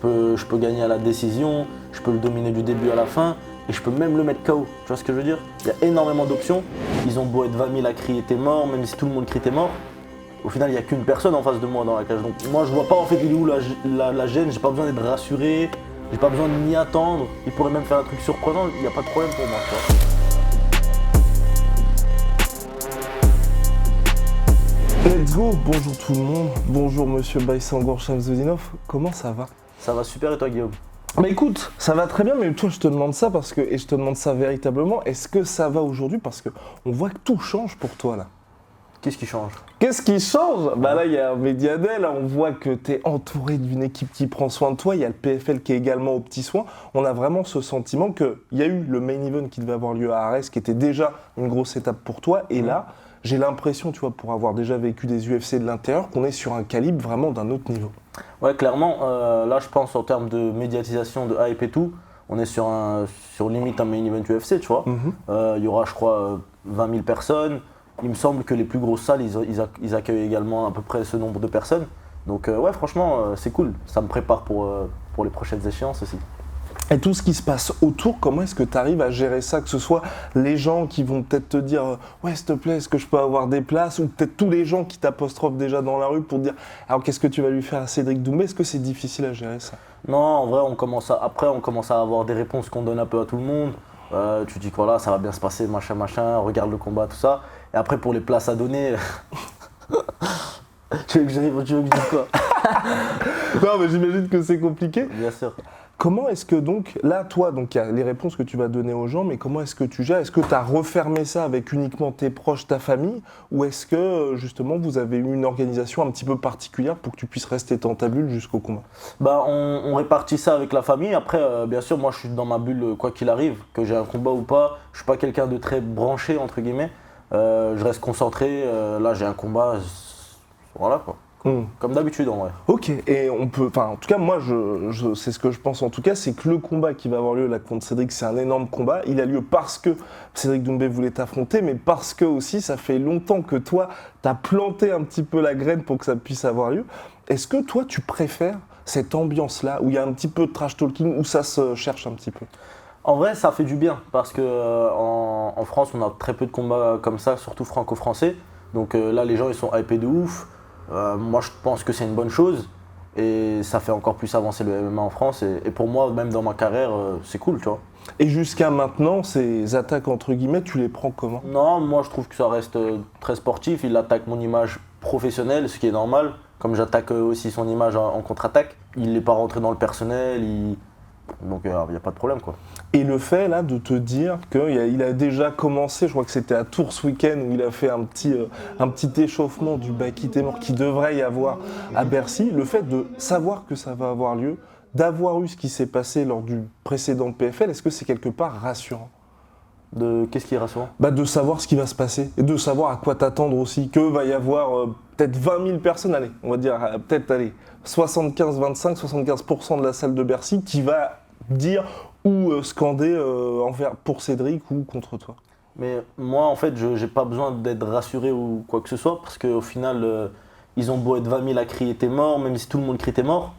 je peux gagner à la décision, je peux le dominer du début à la fin et je peux même le mettre KO. Tu vois ce que je veux dire? Il y a énormément d'options. Ils ont beau être 20 000 à crier t'es mort, même si tout le monde crie t'es mort. Au final, il n'y a qu'une personne en face de moi dans la cage. Donc moi, je vois pas en fait il est où la gêne. J'ai pas besoin d'être rassuré, j'ai pas besoin de m'y attendre. Il pourrait même faire un truc surprenant, il n'y a pas de problème pour moi. Tu vois. Let's go, bonjour tout le monde, bonjour monsieur Baïsangour Shamsudinov, comment ça va? Ça va super et toi Guillaume? Bah écoute, ça va très bien, mais toi je te demande ça parce que, et je te demande ça véritablement, est-ce que ça va aujourd'hui? Parce qu'on voit que tout change pour toi là. Qu'est-ce qui change? Qu'est-ce qui change? Bah là il y a un Mediaday, là on voit que tu es entouré d'une équipe qui prend soin de toi, il y a le PFL qui est également aux petits soins. On a vraiment ce sentiment qu'il y a eu le main event qui devait avoir lieu à Arès, qui était déjà une grosse étape pour toi, et là, j'ai l'impression, tu vois, pour avoir déjà vécu des UFC de l'intérieur, qu'on est sur un calibre vraiment d'un autre niveau. Ouais, clairement, là je pense en termes de médiatisation, de hype et tout, on est sur limite un main event UFC, tu vois. Il y aura, je crois, 20 000 personnes. Il me semble que les plus grosses salles, ils accueillent également à peu près ce nombre de personnes. Donc ouais, franchement, c'est cool. Ça me prépare pour les prochaines échéances aussi. Et tout ce qui se passe autour, comment est-ce que tu arrives à gérer ça? Que ce soit les gens qui vont peut-être te dire « Ouais, s'il te plaît, est-ce que je peux avoir des places ?» ou peut-être tous les gens qui t'apostrophent déjà dans la rue pour dire « Alors, qu'est-ce que tu vas lui faire à Cédric Doumbé ?» Est-ce que c'est difficile à gérer ça? Non, en vrai, on commence à avoir des réponses qu'on donne un peu à tout le monde. Tu dis que voilà, ça va bien se passer, machin, regarde le combat, tout ça. Et après, pour les places à donner… tu veux que je dise quoi? Non, mais j'imagine que c'est compliqué. Bien sûr. Comment est-ce que donc, là, toi, donc il y a les réponses que tu vas donner aux gens, mais comment est-ce que tu gères? Est-ce que tu as refermé ça avec uniquement tes proches, ta famille? Ou est-ce que, justement, vous avez eu une organisation un petit peu particulière pour que tu puisses rester dans ta bulle jusqu'au combat? Bah, on répartit ça avec la famille. Après, bien sûr, moi, je suis dans ma bulle quoi qu'il arrive, que j'ai un combat ou pas. Je suis pas quelqu'un de très branché, entre guillemets. Je reste concentré. Là, j'ai un combat. Voilà, quoi. Comme d'habitude en vrai. Ok, et on peut, enfin en tout cas moi c'est ce que je pense en tout cas, c'est que le combat qui va avoir lieu là contre Cédric, c'est un énorme combat. Il a lieu parce que Cédric Doumbé voulait t'affronter, mais parce que aussi ça fait longtemps que toi t'as planté un petit peu la graine pour que ça puisse avoir lieu. Est-ce que toi tu préfères cette ambiance-là où il y a un petit peu de trash talking, où ça se cherche un petit peu? En vrai, ça fait du bien parce que en France, on a très peu de combats comme ça, surtout franco-français. Donc là, les gens ils sont hypés de ouf. Moi, je pense que c'est une bonne chose et ça fait encore plus avancer le MMA en France. Et pour moi, même dans ma carrière, c'est cool, tu vois. Et jusqu'à maintenant, ces attaques entre guillemets, tu les prends comment? Non, moi, je trouve que ça reste très sportif. Il attaque mon image professionnelle, ce qui est normal. Comme j'attaque aussi son image en contre-attaque. Il n'est pas rentré dans le personnel. Donc, il n'y a pas de problème, quoi. Et le fait là de te dire qu'il a déjà commencé, je crois que c'était à Tours ce week-end où il a fait un petit échauffement du Baki t'es mort qui devrait y avoir à Bercy, le fait de savoir que ça va avoir lieu, d'avoir eu ce qui s'est passé lors du précédent PFL, est-ce que c'est quelque part rassurant? Qu'est-ce qui est rassurant? De savoir ce qui va se passer et de savoir à quoi t'attendre aussi, que va y avoir peut-être 20 000 personnes, allez, on va dire peut-être 75% de la salle de Bercy qui va dire ou scander pour Cédric ou contre toi. Mais moi, en fait, je n'ai pas besoin d'être rassuré ou quoi que ce soit parce qu'au final, ils ont beau être 20 000 à crier t'es mort, même si tout le monde crie t'es mort.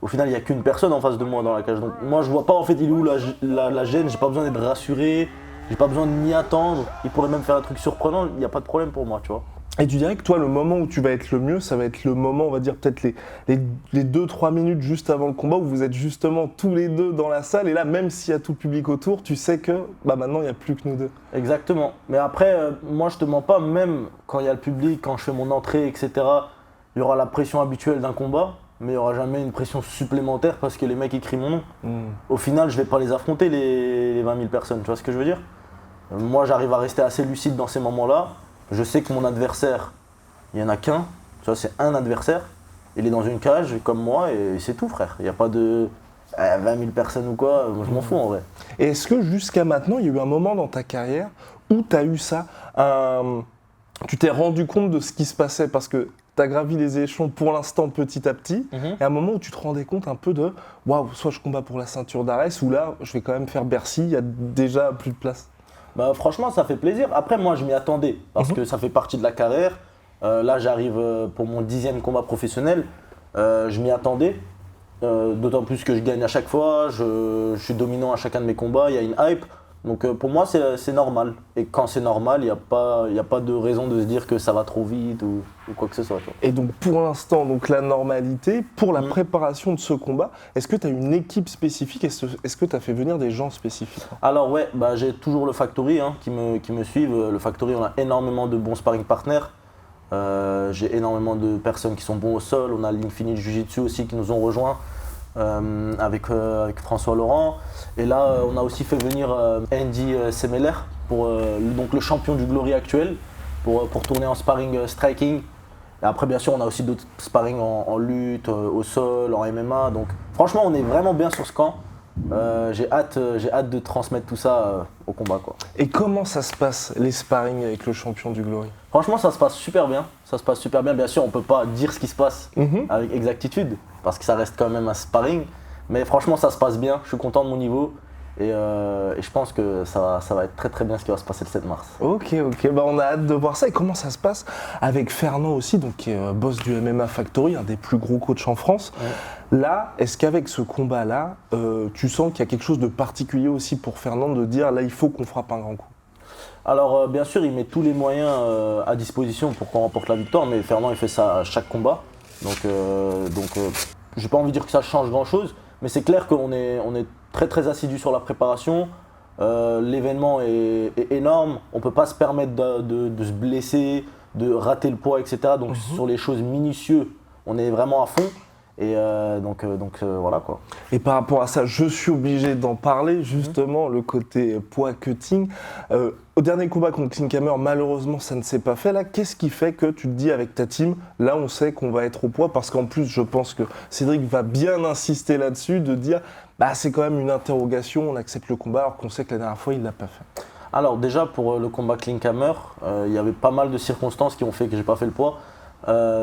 Au final, il n'y a qu'une personne en face de moi dans la cage. Donc moi, je vois pas en fait il est où la gêne. J'ai pas besoin d'être rassuré, j'ai pas besoin de m'y attendre. Il pourrait même faire un truc surprenant. Il n'y a pas de problème pour moi, tu vois. Et tu dirais que toi, le moment où tu vas être le mieux, ça va être le moment, on va dire peut-être les 2-3 minutes juste avant le combat où vous êtes justement tous les deux dans la salle et là, même s'il y a tout le public autour, tu sais que maintenant, il n'y a plus que nous deux. Exactement. Mais après, moi, je te mens pas, même quand il y a le public, quand je fais mon entrée, etc., il y aura la pression habituelle d'un combat, mais il n'y aura jamais une pression supplémentaire parce que les mecs écrivent mon nom. Au final, je ne vais pas les affronter, les 20 000 personnes, tu vois ce que je veux dire? Moi, j'arrive à rester assez lucide dans ces moments-là. Je sais que mon adversaire, il n'y en a qu'un, tu vois, c'est un adversaire. Il est dans une cage comme moi et c'est tout, frère. Il n'y a pas de 20 000 personnes ou quoi, moi je m'en fous en vrai. Et est-ce que jusqu'à maintenant, il y a eu un moment dans ta carrière où tu as eu ça, tu t'es rendu compte de ce qui se passait parce que tu as gravi les échelons pour l'instant petit à petit, et à un moment où tu te rendais compte un peu de waouh, soit je combats pour la ceinture d'Arès ou là, je vais quand même faire Bercy, il y a déjà plus de place. Bah, franchement, ça fait plaisir. Après, moi, je m'y attendais parce que ça fait partie de la carrière. Là, j'arrive pour mon 10e combat professionnel. Je m'y attendais. D'autant plus que je gagne à chaque fois, je suis dominant à chacun de mes combats, il y a une hype. Donc pour moi, c'est normal. Et quand c'est normal, il n'y a pas de raison de se dire que ça va trop vite ou quoi que ce soit. Et donc pour l'instant, donc la normalité, pour la préparation de ce combat, est-ce que tu as une équipe spécifique? Est-ce que tu as fait venir des gens spécifiques? Alors ouais, j'ai toujours le Factory qui me suivent. Le Factory, on a énormément de bons sparring partners. J'ai énormément de personnes qui sont bons au sol. On a l'Infinite Jiu-Jitsu aussi qui nous ont rejoints. Avec François Laurent. Et là, on a aussi fait venir Andy Semeler, donc le champion du Glory actuel, pour tourner en sparring striking. Et après, bien sûr, on a aussi d'autres sparring en lutte, au sol, en MMA. Donc franchement, on est vraiment bien sur ce camp. J'ai hâte de transmettre tout ça au combat, quoi. Et comment ça se passe, les sparring avec le champion du Glory? Franchement, ça se passe super bien. Ça se passe super bien. Bien sûr, on ne peut pas dire ce qui se passe avec exactitude, parce que ça reste quand même un sparring. Mais franchement, ça se passe bien. Je suis content de mon niveau. Et je pense que ça va être très très bien ce qui va se passer le 7 mars. Ok, on a hâte de voir ça. Et comment ça se passe avec Fernand aussi, donc, qui est boss du MMA Factory, un des plus gros coachs en France. Ouais. Là, est-ce qu'avec ce combat-là, tu sens qu'il y a quelque chose de particulier aussi pour Fernand de dire là, il faut qu'on frappe un grand coup? Alors bien sûr, il met tous les moyens à disposition pour qu'on remporte la victoire, mais Fernand il fait ça à chaque combat. Donc j'ai pas envie de dire que ça change grand-chose, mais c'est clair qu'on est très très assidu sur la préparation. L'événement est énorme, on ne peut pas se permettre de se blesser, de rater le poids, etc. Donc sur les choses minutieuses, on est vraiment à fond. Et voilà quoi. Et par rapport à ça, je suis obligé d'en parler, justement, le côté poids cutting. Au dernier combat contre Klinkhammer, malheureusement, ça ne s'est pas fait. Là, qu'est-ce qui fait que tu te dis avec ta team, là, on sait qu'on va être au poids? Parce qu'en plus, je pense que Cédric va bien insister là-dessus, de dire, c'est quand même une interrogation, on accepte le combat, alors qu'on sait que la dernière fois, il ne l'a pas fait. Alors déjà, pour le combat Klinkhammer, il y avait pas mal de circonstances qui ont fait que j'ai pas fait le poids.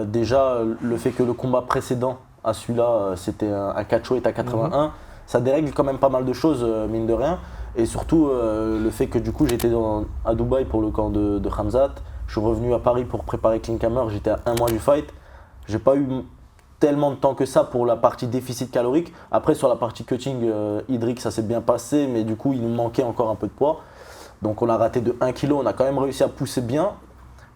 Déjà, le fait que le combat précédent, à celui-là, c'était un catchweight à 81. Ça dérègle quand même pas mal de choses, mine de rien. Et surtout, le fait que du coup, j'étais à Dubaï pour le camp de Khamzat. Je suis revenu à Paris pour préparer Klinkhammer. J'étais à 1 mois du fight. J'ai pas eu tellement de temps que ça pour la partie déficit calorique. Après, sur la partie cutting hydrique, ça s'est bien passé. Mais du coup, il nous manquait encore un peu de poids. Donc, on a raté de 1 kg. On a quand même réussi à pousser bien.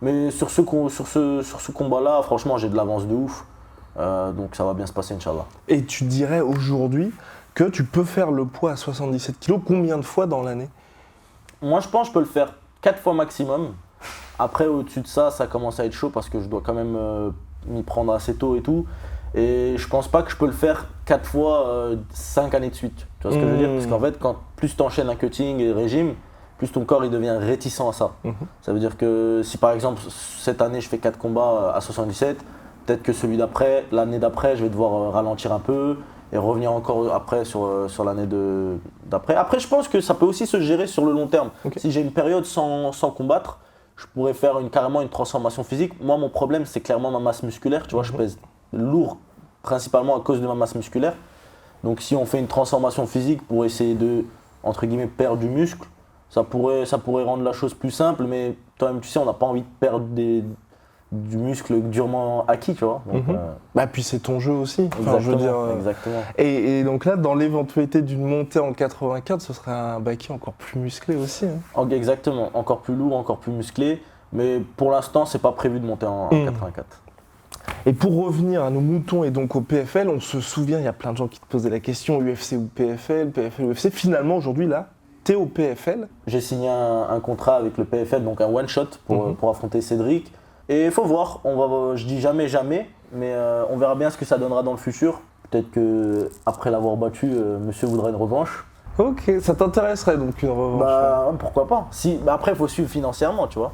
Mais sur ce combat-là, franchement, j'ai de l'avance de ouf. Donc ça va bien se passer, Inch'Allah. Et tu dirais aujourd'hui que tu peux faire le poids à 77 kg combien de fois dans l'année? Moi, je pense que je peux le faire 4 fois maximum. Après, au-dessus de ça, ça commence à être chaud parce que je dois quand même m'y prendre assez tôt et tout. Et je pense pas que je peux le faire 4 fois 5 années de suite. Tu vois ce que je veux dire? Parce qu'en fait, plus tu enchaînes un cutting et régime, plus ton corps il devient réticent à ça. Ça veut dire que si par exemple, cette année, je fais 4 combats à 77, peut-être que celui d'après, l'année d'après, je vais devoir ralentir un peu et revenir encore après sur l'année d'après. Après, je pense que ça peut aussi se gérer sur le long terme. Okay. Si j'ai une période sans combattre, je pourrais faire carrément une transformation physique. Moi, mon problème, c'est clairement ma masse musculaire. Tu vois, je pèse lourd principalement à cause de ma masse musculaire. Donc, si on fait une transformation physique pour essayer de, entre guillemets, perdre du muscle, ça pourrait rendre la chose plus simple. Mais toi-même, tu sais, on n'a pas envie de perdre du muscle durement acquis, tu vois. Donc, puis c'est ton jeu aussi. Enfin, je veux dire, exactement. Et donc là, dans l'éventualité d'une montée en 84, ce serait un Baki encore plus musclé aussi. Hein. Exactement, encore plus lourd, encore plus musclé. Mais pour l'instant, c'est pas prévu de monter en 84. Et pour revenir à nos moutons et donc au PFL, on se souvient, il y a plein de gens qui te posaient la question UFC ou PFL, PFL ou UFC. Finalement, aujourd'hui, là, t'es au PFL. J'ai signé un contrat avec le PFL, donc un one-shot pour affronter Cédric. Et il faut voir, je dis jamais, mais on verra bien ce que ça donnera dans le futur. Peut-être qu'après l'avoir battu, monsieur voudra une revanche. Ok, ça t'intéresserait donc une revanche? Pourquoi pas. Après, il faut suivre financièrement, tu vois.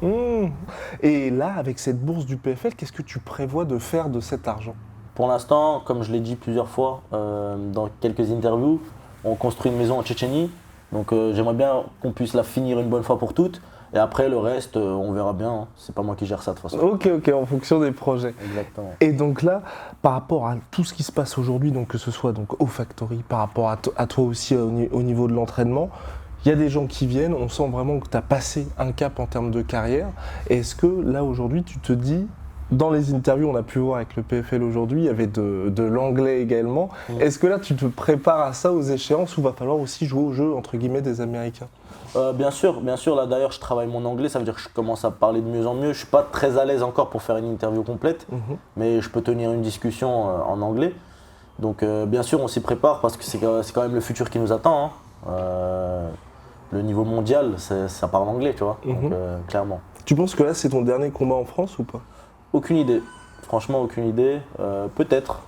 Et là, avec cette bourse du PFL, qu'est-ce que tu prévois de faire de cet argent? Pour l'instant, comme je l'ai dit plusieurs fois dans quelques interviews, on construit une maison en Tchétchénie. Donc j'aimerais bien qu'on puisse la finir une bonne fois pour toutes. Et après, le reste, on verra bien. Hein. C'est pas moi qui gère ça de toute façon. Ok, en fonction des projets. Exactement. Et donc là, par rapport à tout ce qui se passe aujourd'hui, donc que ce soit donc au Factory, par rapport à toi aussi au niveau de l'entraînement, il y a des gens qui viennent, on sent vraiment que tu as passé un cap en termes de carrière. Et est-ce que là, aujourd'hui, tu te dis, Dans les interviews, on a pu voir avec le PFL aujourd'hui, il y avait de l'anglais également. Est-ce que là, tu te prépares à ça aux échéances ou va falloir aussi jouer au jeu, entre guillemets, des Américains? Bien sûr. Là d'ailleurs, je travaille mon anglais, ça veut dire que je commence à parler de mieux en mieux. Je suis pas très à l'aise encore pour faire une interview complète, mais je peux tenir une discussion en anglais. Donc bien sûr, on s'y prépare parce que c'est quand même le futur qui nous attend. Le niveau mondial, ça parle anglais, tu vois, donc clairement. Tu penses que là, c'est ton dernier combat en France ou pas? Aucune idée. Franchement, aucune idée. Peut-être.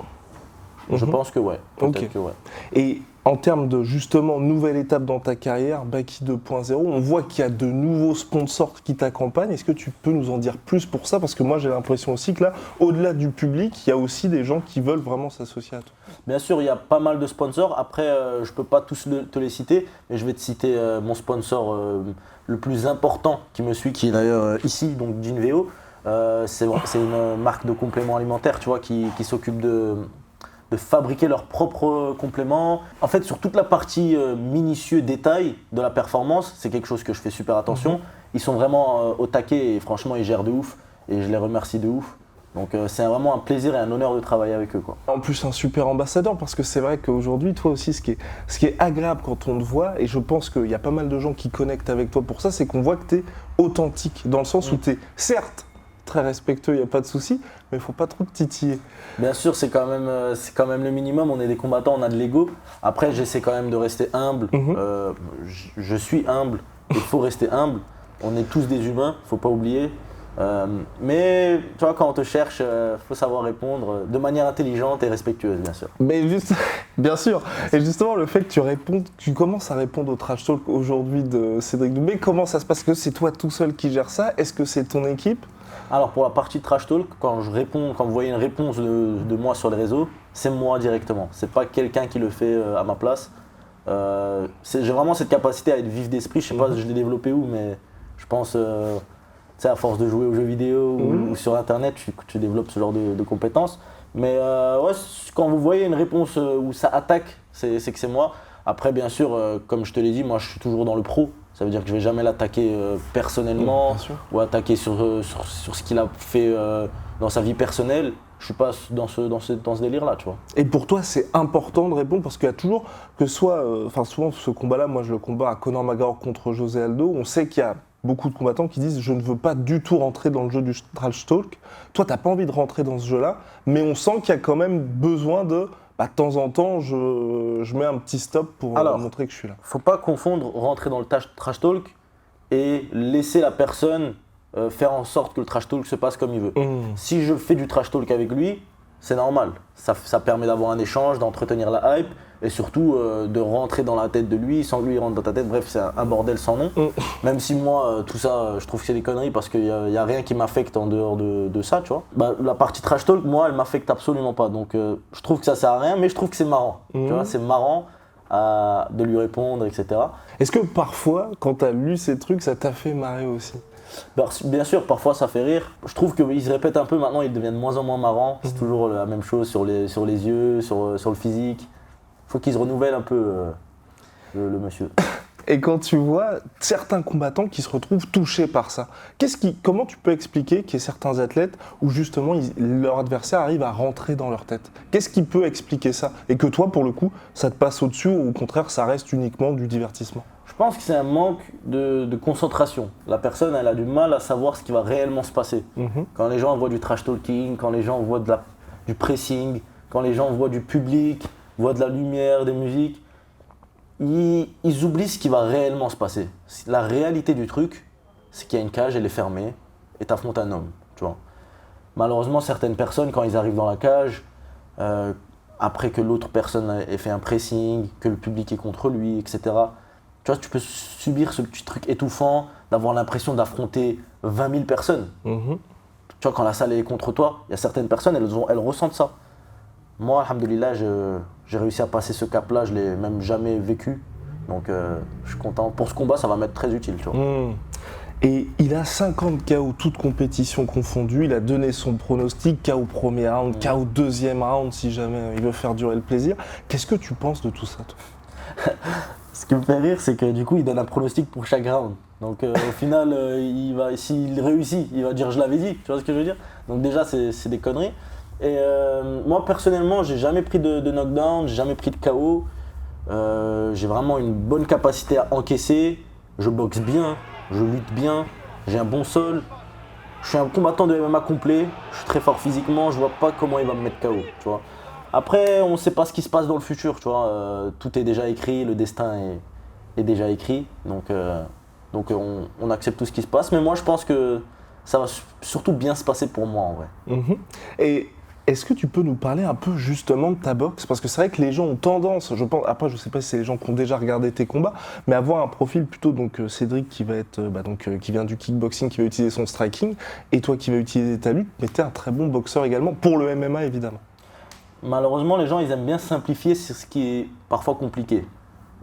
Je pense que ouais. Ok. Que ouais. Et en termes de justement nouvelle étape dans ta carrière, Baki 2.0, on voit qu'il y a de nouveaux sponsors qui t'accompagnent. Est-ce que tu peux nous en dire plus pour ça? Parce que moi j'ai l'impression aussi que là, au-delà du public, il y a aussi des gens qui veulent vraiment s'associer à toi. Bien sûr, il y a pas mal de sponsors. Après, je ne peux pas tous te les citer, mais je vais te citer mon sponsor le plus important qui me suit, qui est d'ailleurs ici, donc Ginveo. C'est une marque de compléments alimentaires, tu vois, qui s'occupe de fabriquer leurs propres compléments. En fait, sur toute la partie minutieux détail de la performance, c'est quelque chose que je fais super attention. Ils sont vraiment au taquet et franchement, ils gèrent de ouf et je les remercie de ouf. Donc c'est vraiment un plaisir et un honneur de travailler avec eux, quoi. En plus, un super ambassadeur, parce que c'est vrai qu'aujourd'hui, toi aussi, ce qui est agréable quand on te voit, et je pense qu'il y a pas mal de gens qui connectent avec toi pour ça, c'est qu'on voit que tu es authentique, dans le sens où tu es, certes, très respectueux, il n'y a pas de souci, mais il ne faut pas trop te titiller. Bien sûr, c'est quand même le minimum. On est des combattants, on a de l'ego. Après, j'essaie quand même de rester humble. Je suis humble, il faut rester humble. On est tous des humains, il ne faut pas oublier. Mais tu vois, quand on te cherche, faut savoir répondre de manière intelligente et respectueuse, bien sûr. Mais juste, bien sûr. Et justement, le fait que tu commences à répondre au trash talk aujourd'hui de Cédric Doumbé, comment ça se passe? Que c'est toi tout seul qui gère ça? Est-ce que c'est ton équipe? Alors pour la partie trash talk, quand vous voyez une réponse de moi sur les réseaux, c'est moi directement. C'est pas quelqu'un qui le fait à ma place. J'ai vraiment cette capacité à être vif d'esprit. Je sais pas si je l'ai développé où, mais je pense, à force de jouer aux jeux vidéo ou sur internet, tu développes ce genre de compétences. Mais quand vous voyez une réponse où ça attaque, c'est que c'est moi. Après, bien sûr, comme je te l'ai dit, moi je suis toujours dans le pro. Ça veut dire que je ne vais jamais l'attaquer personnellement ou attaquer sur ce qu'il a fait dans sa vie personnelle. Je ne suis pas dans ce délire-là, tu vois. Et pour toi, c'est important de répondre parce qu'il y a toujours, que ce soit, souvent ce combat-là, moi je le combats à Conor McGregor contre José Aldo, on sait qu'il y a beaucoup de combattants qui disent « je ne veux pas du tout rentrer dans le jeu du trash talk ». Toi, tu n'as pas envie de rentrer dans ce jeu-là, mais on sent qu'il y a quand même besoin de temps en temps, je mets un petit stop pour montrer que je suis là. Faut pas confondre rentrer dans le trash talk et laisser la personne faire en sorte que le trash talk se passe comme il veut. Si je fais du trash talk avec lui, c'est normal. Ça permet d'avoir un échange, d'entretenir la hype et surtout de rentrer dans la tête de lui sans que lui rentre dans ta tête. Bref, c'est un bordel sans nom. Même si moi, tout ça, je trouve que c'est des conneries parce qu'il n'y a rien qui m'affecte en dehors de ça, tu vois. La partie trash talk, moi, elle m'affecte absolument pas. Donc je trouve que ça sert à rien, mais je trouve que c'est marrant. Tu vois, c'est marrant de lui répondre, etc. Est-ce que parfois, quand tu as lu ces trucs, ça t'a fait marrer aussi? Bien sûr, parfois ça fait rire. Je trouve qu'ils se répètent un peu maintenant, ils deviennent de moins en moins marrants. C'est toujours la même chose sur les yeux, sur le physique. Il faut qu'ils se renouvellent un peu, le monsieur. Et quand tu vois certains combattants qui se retrouvent touchés par ça, comment tu peux expliquer qu'il y ait certains athlètes où justement leur adversaire arrive à rentrer dans leur tête? Qu'est-ce qui peut expliquer ça? Et que toi, pour le coup, ça te passe au-dessus ou au contraire, ça reste uniquement du divertissement? Je pense que c'est un manque de concentration. La personne, elle a du mal à savoir ce qui va réellement se passer. Quand les gens voient du trash talking, quand les gens voient du pressing, quand les gens voient du public, voient de la lumière, des musiques, ils oublient ce qui va réellement se passer. La réalité du truc, c'est qu'il y a une cage, elle est fermée, et tu affrontes un homme, tu vois. Malheureusement, certaines personnes, quand ils arrivent dans la cage, après que l'autre personne ait fait un pressing, que le public est contre lui, etc., tu vois, tu peux subir ce petit truc étouffant, d'avoir l'impression d'affronter 20 000 personnes. Tu vois, quand la salle est contre toi, il y a certaines personnes, elles ressentent ça. Moi, alhamdoulilah, j'ai réussi à passer ce cap-là, je ne l'ai même jamais vécu. Donc, je suis content. Pour ce combat, ça va m'être très utile, tu vois. Et il a 50 KO, toutes compétitions confondues. Il a donné son pronostic, KO premier round, KO deuxième round, si jamais il veut faire durer le plaisir. Qu'est-ce que tu penses de tout ça, toi? Ce qui me fait rire, c'est que du coup, il donne un pronostic pour chaque round. Donc au final, s'il réussit, il va dire je l'avais dit, tu vois ce que je veux dire? Donc déjà, c'est des conneries. Et moi, personnellement, j'ai jamais pris de knockdown, j'ai jamais pris de KO. J'ai vraiment une bonne capacité à encaisser. Je boxe bien, je lutte bien, j'ai un bon sol. Je suis un combattant de MMA complet, je suis très fort physiquement, je vois pas comment il va me mettre KO, tu vois. Après, on ne sait pas ce qui se passe dans le futur, tu vois. Tout est déjà écrit, le destin est déjà écrit. Donc on accepte tout ce qui se passe. Mais moi, je pense que ça va surtout bien se passer pour moi, en vrai. Et est-ce que tu peux nous parler un peu justement de ta boxe? Parce que c'est vrai que les gens ont tendance, je pense, après je sais pas si c'est les gens qui ont déjà regardé tes combats, mais avoir un profil plutôt, donc Cédric qui va être, qui vient du kickboxing, qui va utiliser son striking, et toi qui vas utiliser ta lutte, mais tu es un très bon boxeur également, pour le MMA évidemment. Malheureusement, les gens, ils aiment bien simplifier sur ce qui est parfois compliqué.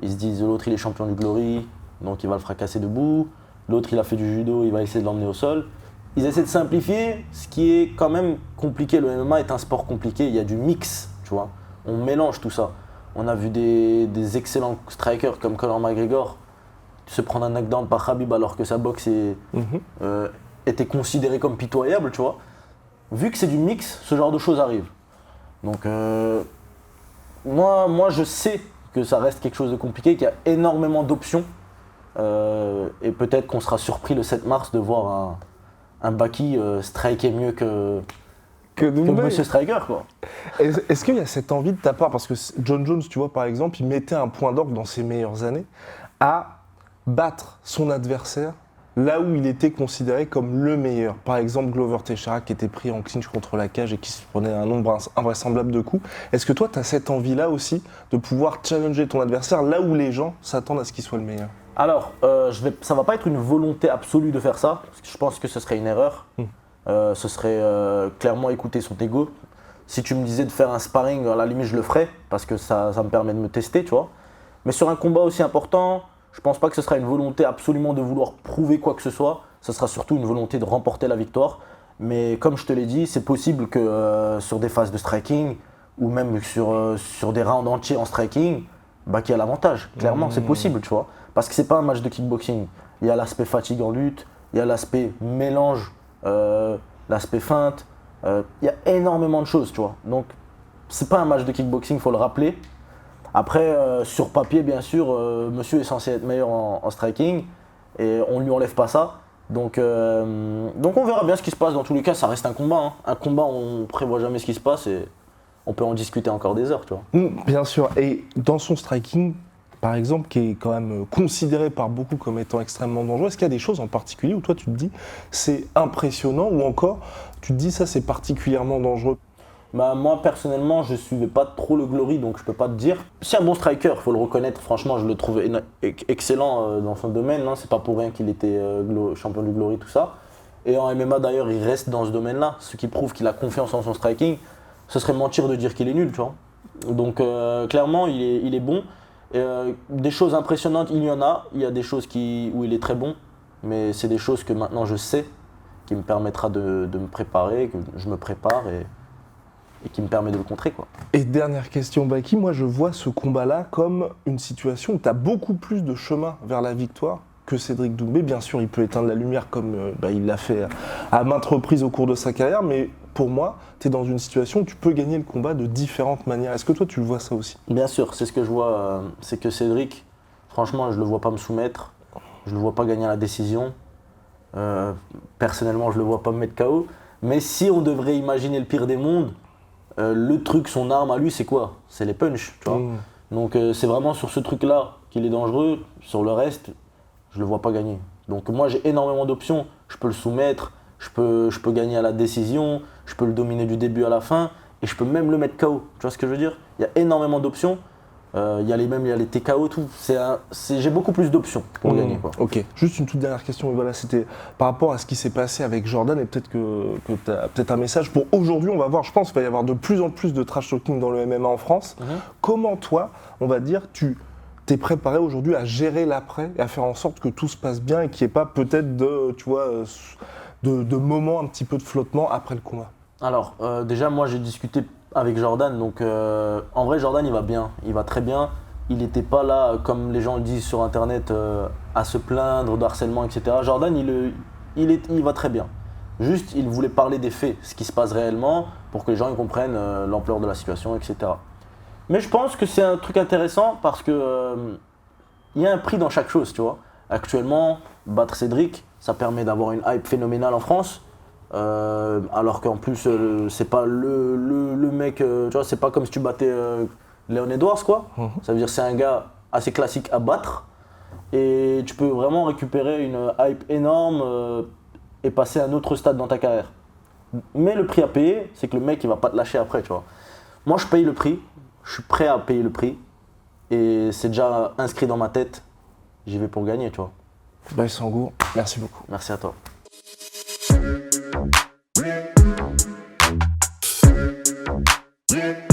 Ils se disent, l'autre, il est champion du Glory, donc il va le fracasser debout. L'autre, il a fait du judo, il va essayer de l'emmener au sol. Ils essaient de simplifier ce qui est quand même compliqué. Le MMA est un sport compliqué, il y a du mix, tu vois. On mélange tout ça. On a vu des excellents strikers comme Conor McGregor se prendre un knockdown par Khabib alors que sa boxe était considérée comme pitoyable, tu vois. Vu que c'est du mix, ce genre de choses arrive. Donc moi, je sais que ça reste quelque chose de compliqué, qu'il y a énormément d'options. Et peut-être qu'on sera surpris le 7 mars de voir un Baki striker mieux que Monsieur Striker, quoi. Est-ce qu'il y a cette envie de ta part, parce que John Jones, tu vois, par exemple, il mettait un point d'orgue dans ses meilleures années à battre son adversaire là où il était considéré comme le meilleur. Par exemple, Glover Teixeira qui était pris en clinch contre la cage et qui se prenait un nombre invraisemblable de coups. Est-ce que toi, tu as cette envie-là aussi de pouvoir challenger ton adversaire là où les gens s'attendent à ce qu'il soit le meilleur? Alors, ça va pas être une volonté absolue de faire ça, parce que je pense que ce serait une erreur. Ce serait clairement écouter son ego. Si tu me disais de faire un sparring, à la limite je le ferais, parce que ça me permet de me tester, tu vois. Mais sur un combat aussi important, je pense pas que ce sera une volonté absolument de vouloir prouver quoi que ce soit. Ce sera surtout une volonté de remporter la victoire. Mais comme je te l'ai dit, c'est possible que sur des phases de striking, ou même sur des rounds entiers en striking, Baki a l'avantage. Clairement, c'est possible, tu vois. Parce que c'est pas un match de kickboxing. Il y a l'aspect fatigue en lutte, il y a l'aspect mélange, l'aspect feinte. Il y a énormément de choses, tu vois. Donc, c'est pas un match de kickboxing, il faut le rappeler. Après, sur papier, bien sûr, monsieur est censé être meilleur en striking et on ne lui enlève pas ça. Donc on verra bien ce qui se passe. Dans tous les cas, ça reste un combat. Hein. Un combat, on ne prévoit jamais ce qui se passe et on peut en discuter encore des heures, tu vois. Bien sûr. Et dans son striking, par exemple, qui est quand même considéré par beaucoup comme étant extrêmement dangereux, est-ce qu'il y a des choses en particulier où toi tu te dis c'est impressionnant ou encore tu te dis ça c'est particulièrement dangereux? Bah, moi personnellement je suivais pas trop le Glory donc je peux pas te dire. C'est un bon striker, faut le reconnaître, franchement je le trouve excellent dans son domaine, hein. C'est pas pour rien qu'il était champion du Glory, tout ça. Et en MMA d'ailleurs il reste dans ce domaine-là, ce qui prouve qu'il a confiance en son striking. Ce serait mentir de dire qu'il est nul, tu vois. Donc clairement il est bon. Des choses impressionnantes il y en a, il y a des choses où il est très bon, mais c'est des choses que maintenant je sais, qui me permettra de me préparer, que je me prépare et qui me permet de le contrer, quoi. Et dernière question, Baki, moi je vois ce combat-là comme une situation où tu as beaucoup plus de chemin vers la victoire que Cédric Doumbé. Bien sûr, il peut éteindre la lumière comme il l'a fait à maintes reprises au cours de sa carrière, mais pour moi, tu es dans une situation où tu peux gagner le combat de différentes manières. Est-ce que toi, tu le vois ça aussi? Bien sûr, c'est ce que je vois. C'est que Cédric, franchement, je le vois pas me soumettre. Je le vois pas gagner à la décision. Personnellement, je le vois pas me mettre KO. Mais si on devrait imaginer le pire des mondes, le truc, son arme à lui, c'est quoi? C'est les punchs, tu vois. Donc c'est vraiment sur ce truc-là qu'il est dangereux. Sur le reste, je le vois pas gagner. Donc moi, j'ai énormément d'options. Je peux le soumettre, je peux gagner à la décision, je peux le dominer du début à la fin, et je peux même le mettre KO. Tu vois ce que je veux dire? Il y a énormément d'options. Il y a les TKO, tout. J'ai beaucoup plus d'options pour gagner, quoi. Ok, juste une toute dernière question. Voilà, c'était par rapport à ce qui s'est passé avec Jordan, et peut-être que tu as peut-être un message pour aujourd'hui. On va voir, je pense qu'il va y avoir de plus en plus de trash talking dans le MMA en France. Comment toi, on va dire, tu t'es préparé aujourd'hui à gérer l'après et à faire en sorte que tout se passe bien et qu'il n'y ait pas peut-être de moments un petit peu de flottement après le combat? Alors, déjà, moi, j'ai discuté avec Jordan. Donc, en vrai, Jordan, il va bien. Il va très bien. il n'était pas là, comme les gens le disent sur internet, à se plaindre d'harcèlement, etc. Jordan, il va très bien. Juste, il voulait parler des faits, ce qui se passe réellement, pour que les gens ils comprennent l'ampleur de la situation, etc. Mais je pense que c'est un truc intéressant parce que il y a un prix dans chaque chose, tu vois. Actuellement, battre Cédric, ça permet d'avoir une hype phénoménale en France. Alors qu'en plus, c'est pas le mec, tu vois, c'est pas comme si tu battais Léon Edwards, quoi. Ça veut dire que c'est un gars assez classique à battre. Et tu peux vraiment récupérer une hype énorme et passer à un autre stade dans ta carrière. Mais le prix à payer, c'est que le mec, il va pas te lâcher après, tu vois. Moi, je paye le prix. Je suis prêt à payer le prix. Et c'est déjà inscrit dans ma tête. J'y vais pour gagner, tu vois. Baye Sangour, merci beaucoup. Merci à toi. Yeah.